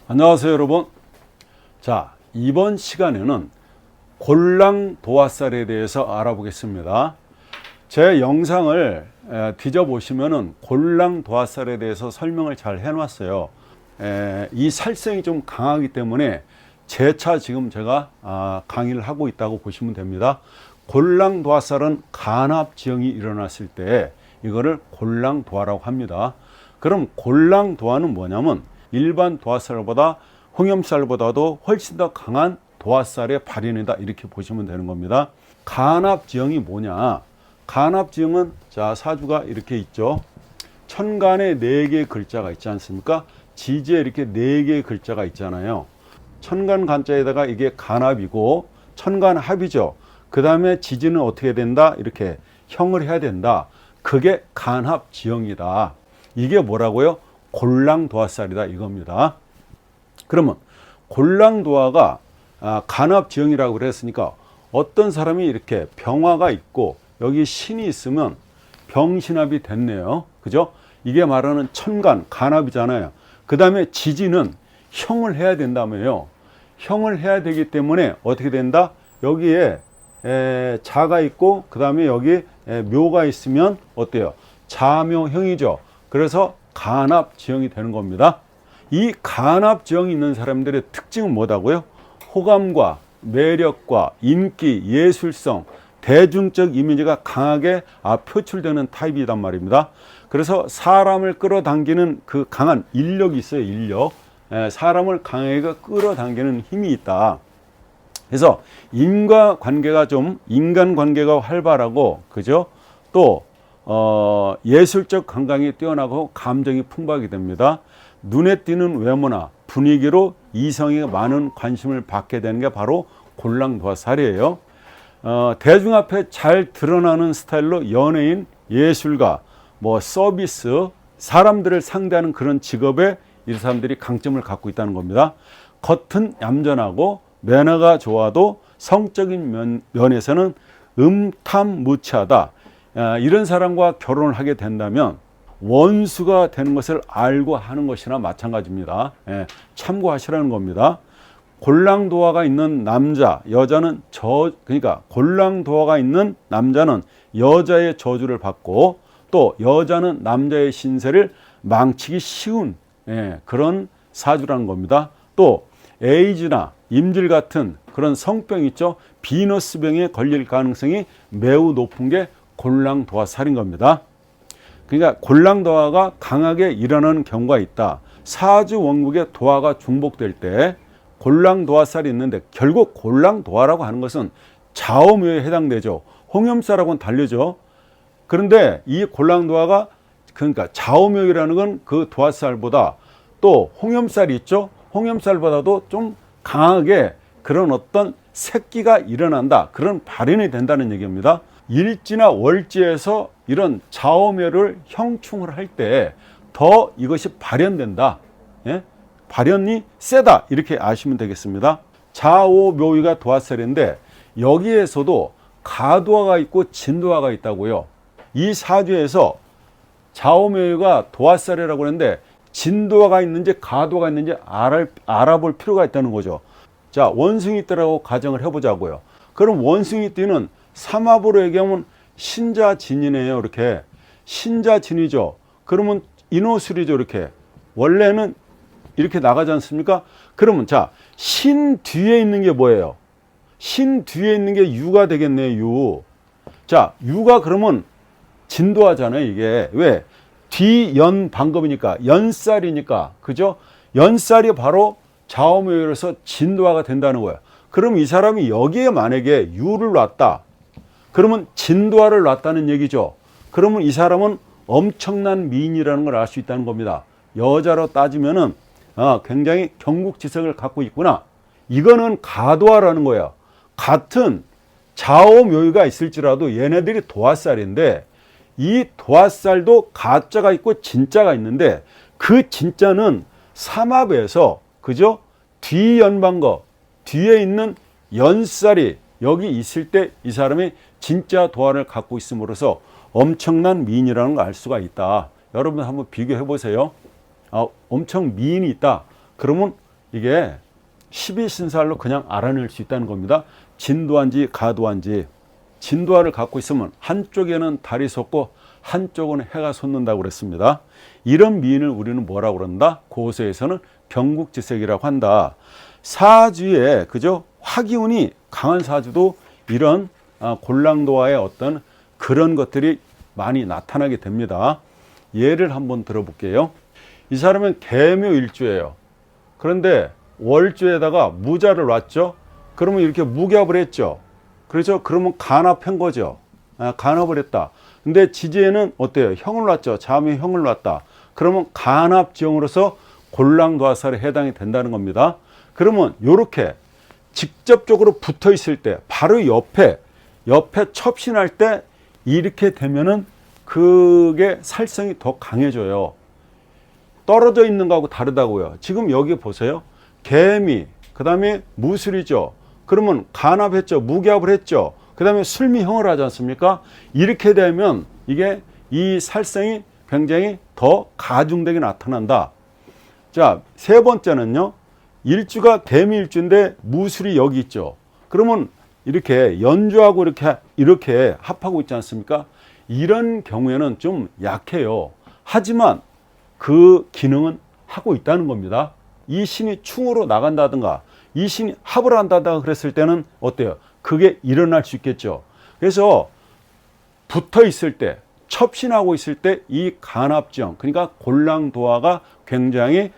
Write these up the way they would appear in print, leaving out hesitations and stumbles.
안녕하세요 여러분. 자, 이번 시간에는 골랑도화살에 대해서 알아보겠습니다. 제 영상을 뒤져보시면은 골랑도화살에 대해서 설명을 잘 해놨어요. 이 살성이 좀 강하기 때문에 재차 지금 제가 강의를 하고 있다고 보시면 됩니다. 골랑도화살은 간합지형이 일어났을 때 이거를 골랑도화라고 합니다. 그럼 골랑도화는 뭐냐면 일반 도화살보다 홍염살보다도 훨씬 더 강한 도화살의 발현이다, 이렇게 보시면 되는 겁니다. 간합지형이 뭐냐? 간합지형은 자, 사주가 이렇게 있죠. 천간에 4개의 글자가 있지 않습니까? 지지에 이렇게 4개의 글자가 있잖아요. 천간 간자에다가 이게 간합이고 천간합이죠. 그 다음에 지지는 어떻게 된다? 이렇게 형을 해야 된다. 그게 간합지형이다. 이게 뭐라고요? 골랑도화살이다, 이겁니다. 그러면 골랑도화가 간합지형이라고 그랬으니까 어떤 사람이 이렇게 병화가 있고 여기 신이 있으면 병신합이 됐네요. 그죠? 이게 말하는 천간, 간합이잖아요. 그 다음에 지지는 형을 해야 된다며요. 형을 해야 되기 때문에 어떻게 된다? 여기에 자가 있고 그 다음에 여기 묘가 있으면 어때요? 자묘형이죠. 그래서 간합지형이 되는 겁니다. 이 간합지형이 있는 사람들의 특징은 뭐다고요? 호감과 매력과 인기, 예술성, 대중적 이미지가 강하게 표출되는 타입이란 말입니다. 그래서 사람을 끌어당기는 그 강한 인력이 있어요. 인력. 사람을 강하게 끌어당기는 힘이 있다. 그래서 인간관계가 활발하고, 그죠? 또 예술적 감각이 뛰어나고 감정이 풍부하게 됩니다. 눈에 띄는 외모나 분위기로 이성이 많은 관심을 받게 되는 게 바로 골랑도화살이에요. 대중 앞에 잘 드러나는 스타일로 연예인, 예술가, 서비스, 사람들을 상대하는 그런 직업에 이 사람들이 강점을 갖고 있다는 겁니다. 겉은 얌전하고 매너가 좋아도 성적인 면에서는 음탐무치하다. 이런 사람과 결혼을 하게 된다면 원수가 되는 것을 알고 하는 것이나 마찬가지입니다. 참고하시라는 겁니다. 골랑도화가 있는 남자, 여자는 그러니까 골랑도화가 있는 남자는 여자의 저주를 받고 또 여자는 남자의 신세를 망치기 쉬운 그런 사주라는 겁니다. 또 에이즈나 임질 같은 그런 성병 있죠. 비너스병에 걸릴 가능성이 매우 높은 게 골랑도화살인 겁니다. 그러니까 골랑도화가 강하게 일어나는 경우가 있다. 사주 원국에 도화가 중복될 때 골랑도화살이 있는데, 결국 골랑도화라고 하는 것은 좌우묘에 해당되죠. 홍염살하고는 다르죠. 그런데 이 골랑도화가, 그러니까 좌우묘이라는 건 그 도화살보다, 또 홍염살이 있죠. 홍염살보다도 좀 강하게 그런 어떤 새끼가 일어난다, 그런 발현이 된다는 얘기입니다. 일지나 월지에서 이런 좌우묘를 형충을 할 때 더 이것이 발현된다. 발현이 세다, 이렇게 아시면 되겠습니다. 좌우묘가 도화살인데 여기에서도 가도화가 있고 진도화가 있다고요. 이 사주에서 좌우묘가 도화살이라고 하는데 진도화가 있는지 가도화가 있는지 알아볼 필요가 있다는 거죠. 자, 원숭이띠라고 가정을 해보자고요. 그럼 원숭이띠는 삼합으로 얘기하면 신자진이네요. 이렇게 신자진이죠. 그러면 인호술이죠. 이렇게 원래는 이렇게 나가지 않습니까? 그러면 자, 신 뒤에 있는 게 뭐예요? 신 뒤에 있는 게 유가 되겠네요. 유. 자, 유가 그러면 진도하잖아요. 이게 왜? 뒤연 방금이니까, 연살이니까, 그죠? 연살이 바로 좌우묘에서 진도화가 된다는 거예요. 그럼 이 사람이 여기에 만약에 유를 놨다, 그러면 진도화를 놨다는 얘기죠. 그러면 이 사람은 엄청난 미인이라는 걸 알 수 있다는 겁니다. 여자로 따지면은 굉장히 경국지석을 갖고 있구나. 이거는 가도화라는 거예요. 같은 좌우묘가 있을지라도 얘네들이 도화살인데, 이 도화살도 가짜가 있고 진짜가 있는데, 그 진짜는 삼합에서, 그죠? 뒤연방거, 뒤에 있는 연살이 여기 있을 때 이 사람이 진짜 도화를 갖고 있음으로써 엄청난 미인이라는 걸 알 수가 있다. 여러분 한번 비교해 보세요. 엄청 미인이 있다. 그러면 이게 12신살로 그냥 알아낼 수 있다는 겁니다. 진도한지 가도한지. 진도화를 갖고 있으면 한쪽에는 달이 솟고 한쪽은 해가 솟는다고 그랬습니다. 이런 미인을 우리는 뭐라고 그런다? 고서에서는 병국지색이라고 한다. 사주에 그죠? 화기운이 강한 사주도 이런 골랑도화의 어떤 그런 것들이 많이 나타나게 됩니다. 예를 한번 들어볼게요. 이 사람은 계묘일주예요. 그런데 월주에다가 무자를 놨죠. 그러면 이렇게 무ገብ을 했죠. 그렇죠? 그러면 간합한 거죠. 간합을 했다. 근데 지지에는 어때요? 형을 놨죠. 자묘 형을 놨다. 그러면 간합지형으로서 골랑도화살에 해당이 된다는 겁니다. 그러면 이렇게 직접적으로 붙어 있을 때 바로 옆에 첩신할 때 이렇게 되면은 그게 살성이 더 강해져요. 떨어져 있는 거하고 다르다고요. 지금 여기 보세요. 개미, 그 다음에 무술이죠. 그러면 간합했죠. 무기합을 했죠. 그 다음에 술미형을 하지 않습니까? 이렇게 되면 이게 이 살성이 굉장히 더 가중되게 나타난다. 자, 세 번째는요. 일주가 개미일주인데 무술이 여기 있죠. 그러면 이렇게 연주하고 이렇게 합하고 있지 않습니까? 이런 경우에는 좀 약해요. 하지만 그 기능은 하고 있다는 겁니다. 이 신이 충으로 나간다든가 이 신이 합을 한다든가 그랬을 때는 어때요? 그게 일어날 수 있겠죠. 그래서 붙어 있을 때, 첩신하고 있을 때 이 간합지형, 그러니까 골랑도화가 굉장히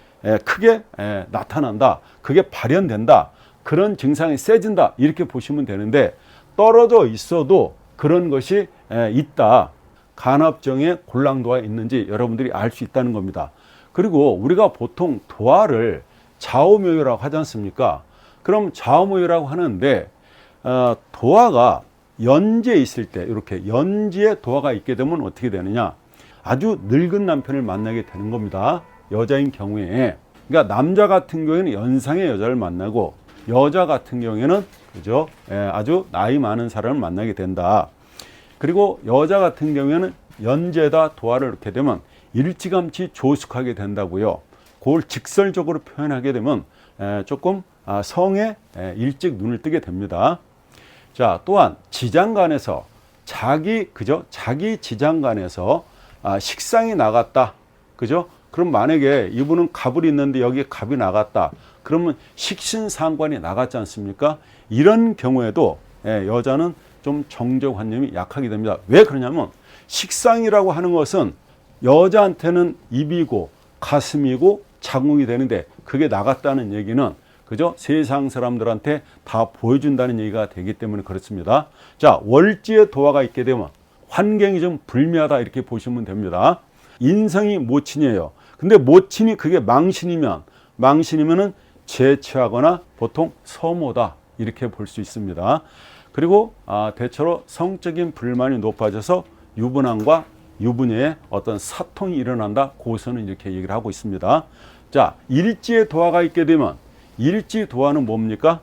크게 나타난다. 그게 발현된다. 그런 증상이 세진다. 이렇게 보시면 되는데 떨어져 있어도 그런 것이 있다. 간합정에 골랑도화 있는지 여러분들이 알 수 있다는 겁니다. 그리고 우리가 보통 도화를 좌우묘유라고 하지 않습니까? 그럼 좌우묘유라고 하는데 도화가 연지에 있을 때 이렇게 연지에 도화가 있게 되면 어떻게 되느냐? 아주 늙은 남편을 만나게 되는 겁니다. 여자인 경우에. 그러니까 남자 같은 경우에는 연상의 여자를 만나고 여자 같은 경우에는 그죠? 아주 나이 많은 사람을 만나게 된다. 그리고 여자 같은 경우에는 연재에다 도화를 이렇게 되면 일찌감치 조숙하게 된다고요. 그걸 직설적으로 표현하게 되면 조금 성에 일찍 눈을 뜨게 됩니다. 자, 또한 지장간에서 자기 지장간에서 식상이 나갔다. 그죠? 그럼 만약에 이분은 갑을 있는데 여기에 갑이 나갔다. 그러면 식신상관이 나갔지 않습니까? 이런 경우에도 여자는 좀 정제관념이 약하게 됩니다. 왜 그러냐면 식상이라고 하는 것은 여자한테는 입이고 가슴이고 자궁이 되는데 그게 나갔다는 얘기는 그죠? 세상 사람들한테 다 보여준다는 얘기가 되기 때문에 그렇습니다. 자, 월지에 도화가 있게 되면 환경이 좀 불미하다 이렇게 보시면 됩니다. 인성이 모친이에요. 근데 모친이 그게 망신이면은 재취하거나 보통 서모다 이렇게 볼 수 있습니다. 그리고 대체로 성적인 불만이 높아져서 유분함과 유분의 어떤 사통이 일어난다. 고서는 이렇게 얘기를 하고 있습니다. 자, 일지에 도화가 있게 되면 일지 도화는 뭡니까?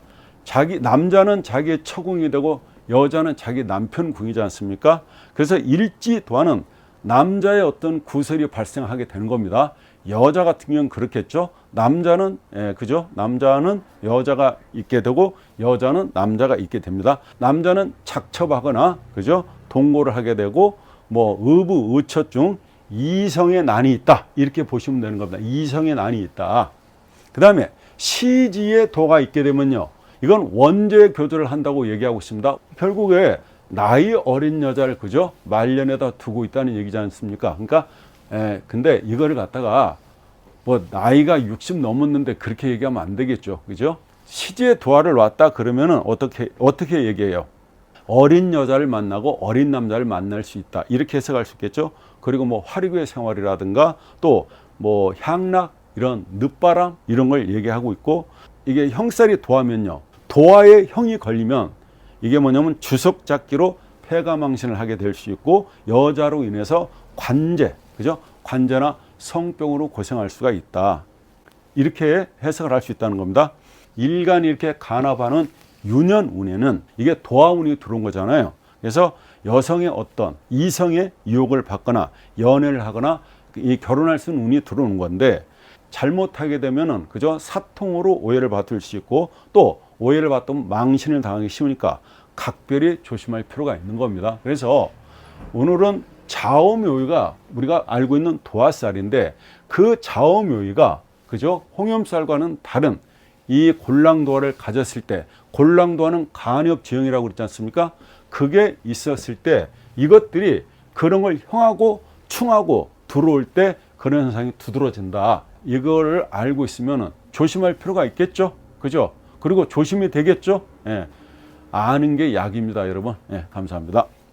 남자는 자기의 처궁이 되고 여자는 자기 남편 궁이지 않습니까? 그래서 일지 도화는 남자의 어떤 구설이 발생하게 되는 겁니다. 여자 같은 경우는 그렇겠죠. 남자는 그죠? 남자는 여자가 있게 되고 여자는 남자가 있게 됩니다. 남자는 작첩하거나 그죠? 동거를 하게 되고 뭐 의부 의처 중 이성의 난이 있다. 이렇게 보시면 되는 겁니다. 이성의 난이 있다. 그다음에 시지에 도가 있게 되면요. 이건 원죄 교조를 한다고 얘기하고 있습니다. 결국에 나이 어린 여자를 그죠? 말년에다 두고 있다는 얘기지 않습니까? 그러니까 근데 이거를 갖다가 뭐 나이가 60 넘었는데 그렇게 얘기하면 안 되겠죠. 그죠? 시지에 도화를 놨다 그러면은 어떻게 얘기해요? 어린 여자를 만나고 어린 남자를 만날 수 있다. 이렇게 해석할 수 있겠죠. 그리고 뭐 화리구의 생활이라든가 또 뭐 향락 이런 늦바람 이런 걸 얘기하고 있고 이게 형살이 도화면요. 도화에 형이 걸리면 이게 뭐냐면 주석잡기로 폐가망신을 하게 될 수 있고 여자로 인해서 관제, 그죠? 관제나 성병으로 고생할 수가 있다. 이렇게 해석을 할 수 있다는 겁니다. 일간이 이렇게 간합하는 유년운에는 이게 도화운이 들어온 거잖아요. 그래서 여성의 어떤 이성의 유혹을 받거나 연애를 하거나 이 결혼할 수 있는 운이 들어오는 건데 잘못하게 되면은 그죠? 사통으로 오해를 받을 수 있고 또 오해를 받으면 망신을 당하기 쉬우니까 각별히 조심할 필요가 있는 겁니다. 그래서 오늘은 자오묘이가 우리가 알고 있는 도화살인데 그 자오묘이가 그죠? 홍염살과는 다른 이 골랑도화를 가졌을 때 골랑도화는 간엽지형이라고 그랬지 않습니까? 그게 있었을 때 이것들이 그런 걸 형하고 충하고 들어올 때 그런 현상이 두드러진다. 이거를 알고 있으면 조심할 필요가 있겠죠. 그죠? 그리고 조심이 되겠죠. 예. 아는 게 약입니다, 여러분. 예, 감사합니다.